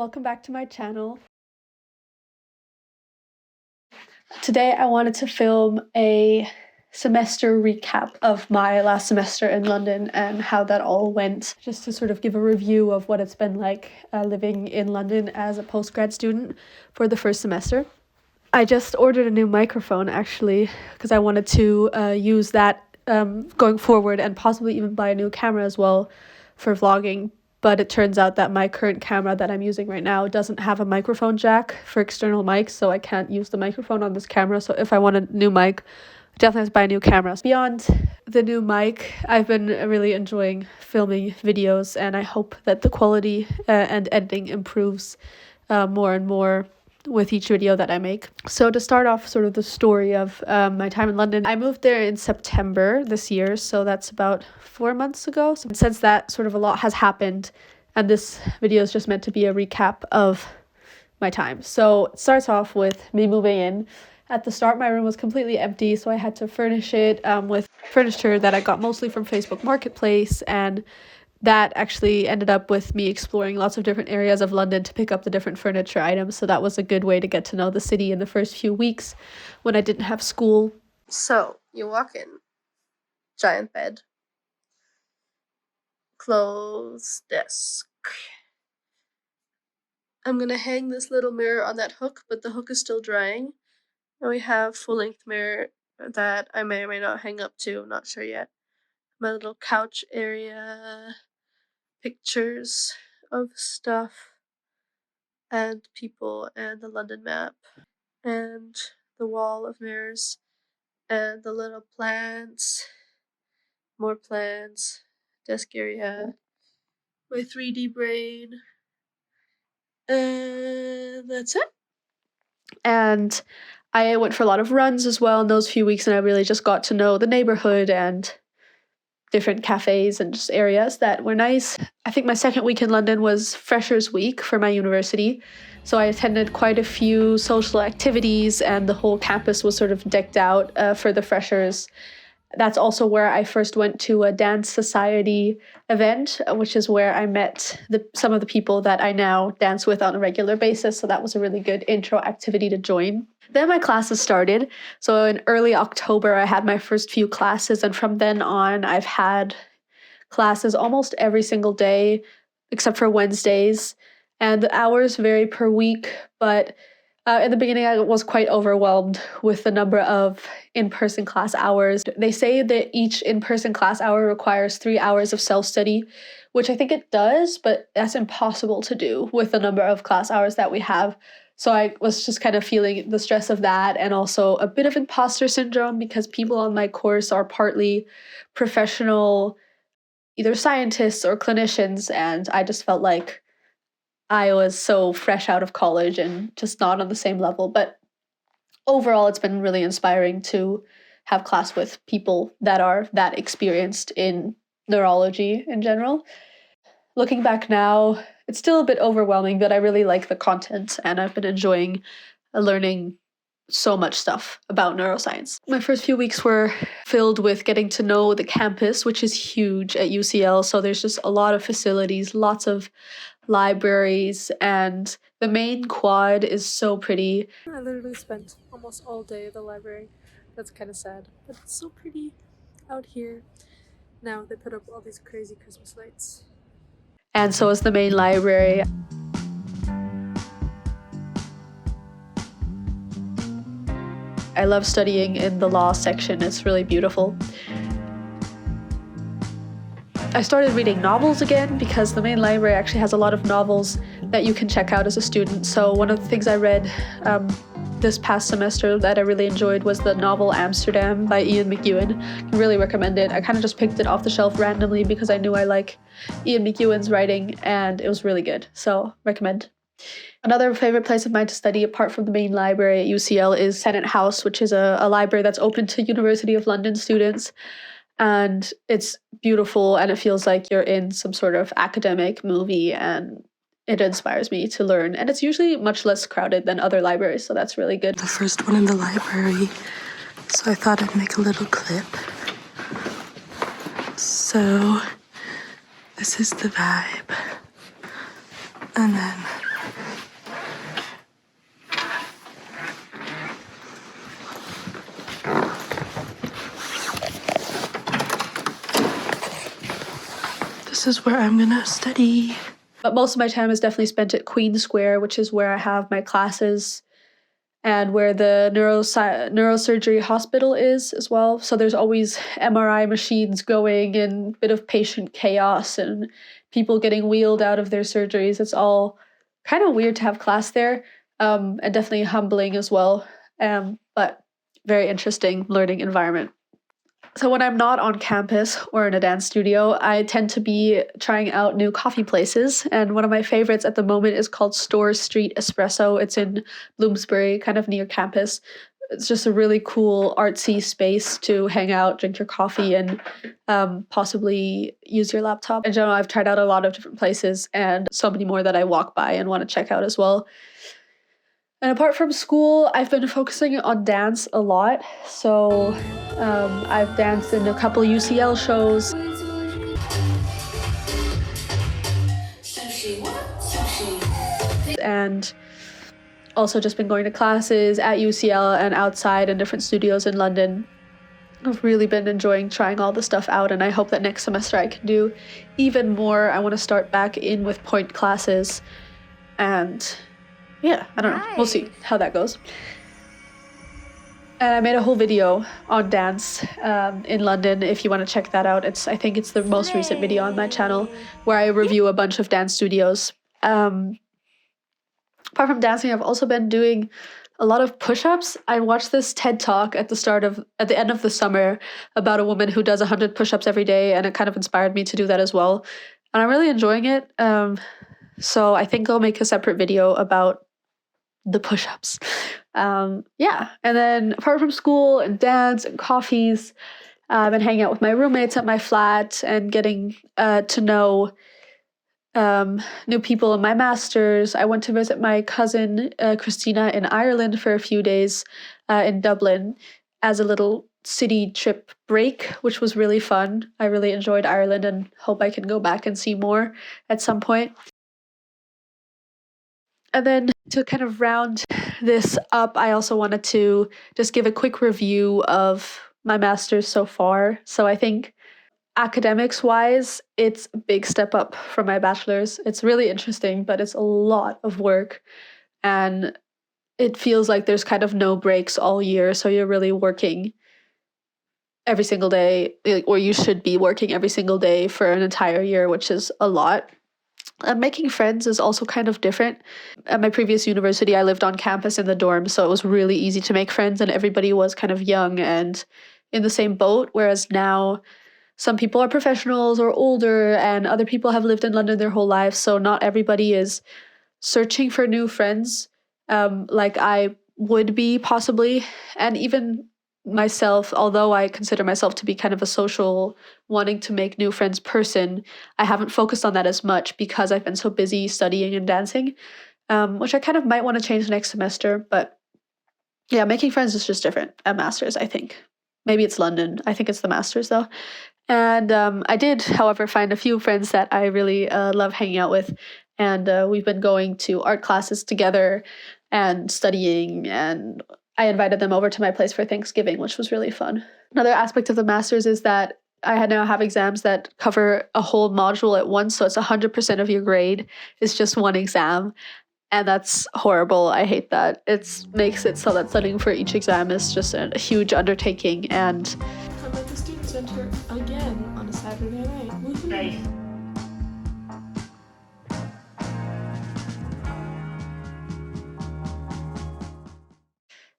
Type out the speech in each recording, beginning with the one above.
welcome back to my channel. Today I wanted to film a semester recap of my last semester in London and how that all went, just to sort of give a review of what it's been like living in London as a postgrad student for the first semester. I just ordered a new microphone actually because I wanted to use that going forward, and possibly even buy a new camera as well for vlogging. But it turns out that my current camera that I'm using right now doesn't have a microphone jack for external mics, so I can't use the microphone on this camera. So if I want a new mic, I definitely have to buy a new camera. Beyond the new mic, I've been really enjoying filming videos, and I hope that the quality and editing improves more and more with each video that I make. So to start off sort of the story of my time in London, I moved there in September this year, so that's about 4 months ago. So since that, sort of a lot has happened, and this video is just meant to be a recap of my time. So it starts off with me moving in. At the start, my room was completely empty, so I had to furnish it with furniture that I got mostly from Facebook Marketplace, and that actually ended up with me exploring lots of different areas of London to pick up the different furniture items. So that was a good way to get to know the city in the first few weeks when I didn't have school. So you walk in, giant bed, clothes, desk. I'm gonna hang this little mirror on that hook, but the hook is still drying. And we have full-length mirror that I may or may not hang up to, I'm not sure yet. My little couch area, pictures of stuff and people, and the London map, and the wall of mirrors, and the little plants, more plants, desk area, my 3D brain, and that's it. And I went for a lot of runs as well in those few weeks, and I really just got to know the neighborhood and different cafes and just areas that were nice. I think my second week in London was Freshers Week for my university, so I attended quite a few social activities, and the whole campus was sort of decked out for the freshers. That's also where I first went to a dance society event, which is where I met some of the people that I now dance with on a regular basis. So that was a really good intro activity to join. Then my classes started. So in early October, I had my first few classes. And from then on, I've had classes almost every single day, except for Wednesdays. And the hours vary per week, but in the beginning, I was quite overwhelmed with the number of in-person class hours. They say that each in-person class hour requires 3 hours of self-study, which I think it does, but that's impossible to do with the number of class hours that we have. So I was just kind of feeling the stress of that, and also a bit of imposter syndrome because people on my course are partly professional, either scientists or clinicians, and I just felt like I was so fresh out of college and just not on the same level. But overall, it's been really inspiring to have class with people that are that experienced in neurology in general. Looking back now, it's still a bit overwhelming, but I really like the content, and I've been enjoying learning so much stuff about neuroscience. My first few weeks were filled with getting to know the campus, which is huge at UCL. So there's just a lot of facilities, lots of libraries, and the main quad is so pretty. I literally spent almost all day at the library. That's kind of sad, but it's so pretty out here. Now they put up all these crazy Christmas lights. And so is the main library. I love studying in the law section. It's really beautiful. I started reading novels again because the main library actually has a lot of novels that you can check out as a student. So one of the things I read this past semester that I really enjoyed was the novel Amsterdam by Ian McEwan. I really recommend it. I kind of just picked it off the shelf randomly because I knew I like Ian McEwan's writing, and it was really good. So recommend. Another favorite place of mine to study apart from the main library at UCL is Senate House, which is a library that's open to University of London students. And it's beautiful, and it feels like you're in some sort of academic movie, and it inspires me to learn. And it's usually much less crowded than other libraries, so that's really good. The first one in the library, so I thought I'd make a little clip. So this is the vibe. And then this is where I'm gonna study. But most of my time is definitely spent at Queen Square, which is where I have my classes and where the neurosurgery hospital is as well. So there's always MRI machines going and a bit of patient chaos and people getting wheeled out of their surgeries. It's all kind of weird to have class there, and definitely humbling as well, but very interesting learning environment. So when I'm not on campus or in a dance studio, I tend to be trying out new coffee places. And one of my favorites at the moment is called Store Street Espresso. It's in Bloomsbury, kind of near campus. It's just a really cool artsy space to hang out, drink your coffee, and possibly use your laptop. In general, I've tried out a lot of different places and so many more that I walk by and want to check out as well. And apart from school, I've been focusing on dance a lot. So I've danced in a couple UCL shows. And also just been going to classes at UCL and outside in different studios in London. I've really been enjoying trying all the stuff out, and I hope that next semester I can do even more. I want to start back in with point classes, and yeah, I don't know. We'll see how that goes. And I made a whole video on dance in London. If you want to check that out, I think it's the most recent video on my channel where I review a bunch of dance studios. Apart from dancing, I've also been doing a lot of push-ups. I watched this TED Talk at the end of the summer about a woman who does 100 push-ups every day, and it kind of inspired me to do that as well. And I'm really enjoying it. So I think I'll make a separate video about the push-ups. Yeah. And then apart from school and dance and coffees, I've been hanging out with my roommates at my flat and getting to know new people in my master's. I went to visit my cousin Christina in Ireland for a few days in Dublin as a little city trip break, which was really fun. I really enjoyed Ireland and hope I can go back and see more at some point. And then to kind of round this up, I also wanted to just give a quick review of my master's so far. So I think academics-wise, it's a big step up from my bachelor's. It's really interesting, but it's a lot of work. And it feels like there's kind of no breaks all year. So you're really working every single day, or you should be working every single day for an entire year, which is a lot. Making friends is also kind of different. At my previous university, I lived on campus in the dorm, so it was really easy to make friends, and everybody was kind of young and in the same boat, whereas now some people are professionals or older, and other people have lived in London their whole lives, so not everybody is searching for new friends like I would be possibly. And even myself, although I consider myself to be kind of a social, wanting to make new friends person, I haven't focused on that as much because I've been so busy studying and dancing, which I kind of might want to change next semester. But yeah, making friends is just different at Masters, I think. Maybe it's London. I think it's the Masters though. And I did, however, find a few friends that I really love hanging out with. And we've been going to art classes together and studying, and I invited them over to my place for Thanksgiving, which was really fun. Another aspect of the Masters is that I now have exams that cover a whole module at once, so it's 100% of your grade is just one exam, and that's horrible. I hate that. It makes it so that studying for each exam is just a huge undertaking. And I'm at the student center again on a Saturday night. Woohoo! Nice.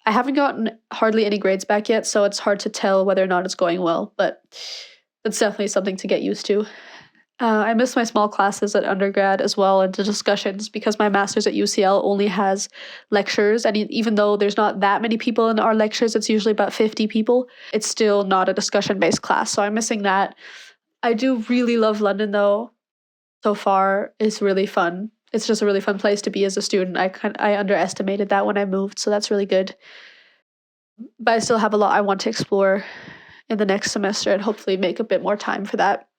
I haven't gotten hardly any grades back yet, so it's hard to tell whether or not it's going well, but it's definitely something to get used to. I miss my small classes at undergrad as well, and the discussions, because my master's at UCL only has lectures, and even though there's not that many people in our lectures, it's usually about 50 people, it's still not a discussion-based class, so I'm missing that. I do really love London though. So far, it's really fun. It's just a really fun place to be as a student. I underestimated that when I moved, so that's really good. But I still have a lot I want to explore in the next semester and hopefully make a bit more time for that.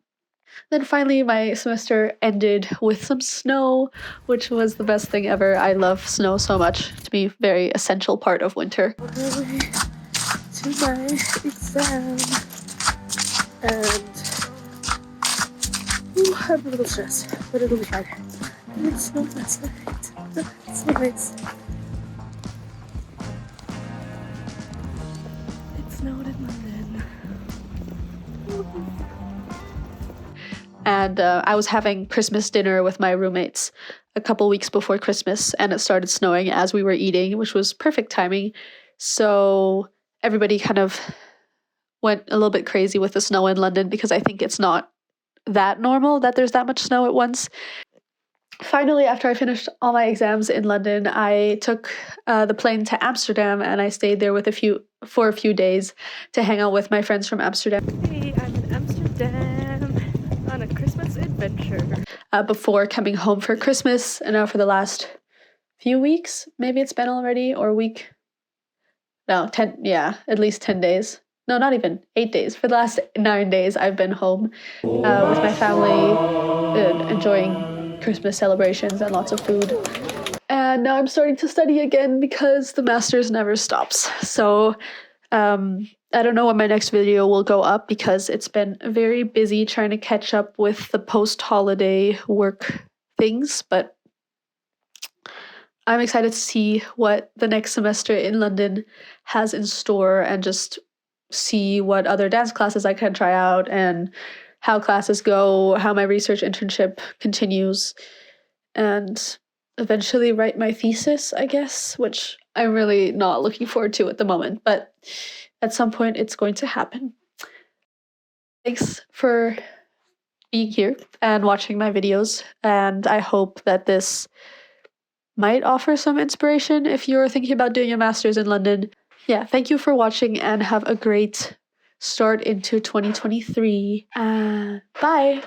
Then finally, my semester ended with some snow, which was the best thing ever. I love snow so much. To be a very essential part of winter. Early to my exam, and I'm a little stressed, but it'll be fine. And it snowed last night. It's so nice. It snowed in London. And I was having Christmas dinner with my roommates a couple weeks before Christmas, and it started snowing as we were eating, which was perfect timing. So everybody kind of went a little bit crazy with the snow in London because I think it's not that normal that there's that much snow at once. Finally, after I finished all my exams in London, I took the plane to Amsterdam, and I stayed there for a few days to hang out with my friends from Amsterdam. Hey, I'm in Amsterdam on a Christmas adventure. Before coming home for Christmas, and now for the last few weeks, maybe it's been already, or a week. No, 10, yeah, at least 10 days. No, not even 8 days. For the last 9 days, I've been home with my family, enjoying Christmas celebrations and lots of food. And now I'm starting to study again because the master's never stops. So I don't know when my next video will go up because it's been very busy trying to catch up with the post-holiday work things, but I'm excited to see what the next semester in London has in store and just see what other dance classes I can try out and how classes go, how my research internship continues, and eventually write my thesis, I guess, which I'm really not looking forward to at the moment, but at some point it's going to happen. Thanks for being here and watching my videos, and I hope that this might offer some inspiration if you're thinking about doing a master's in London. Yeah, thank you for watching and have a great start into 2023. Bye!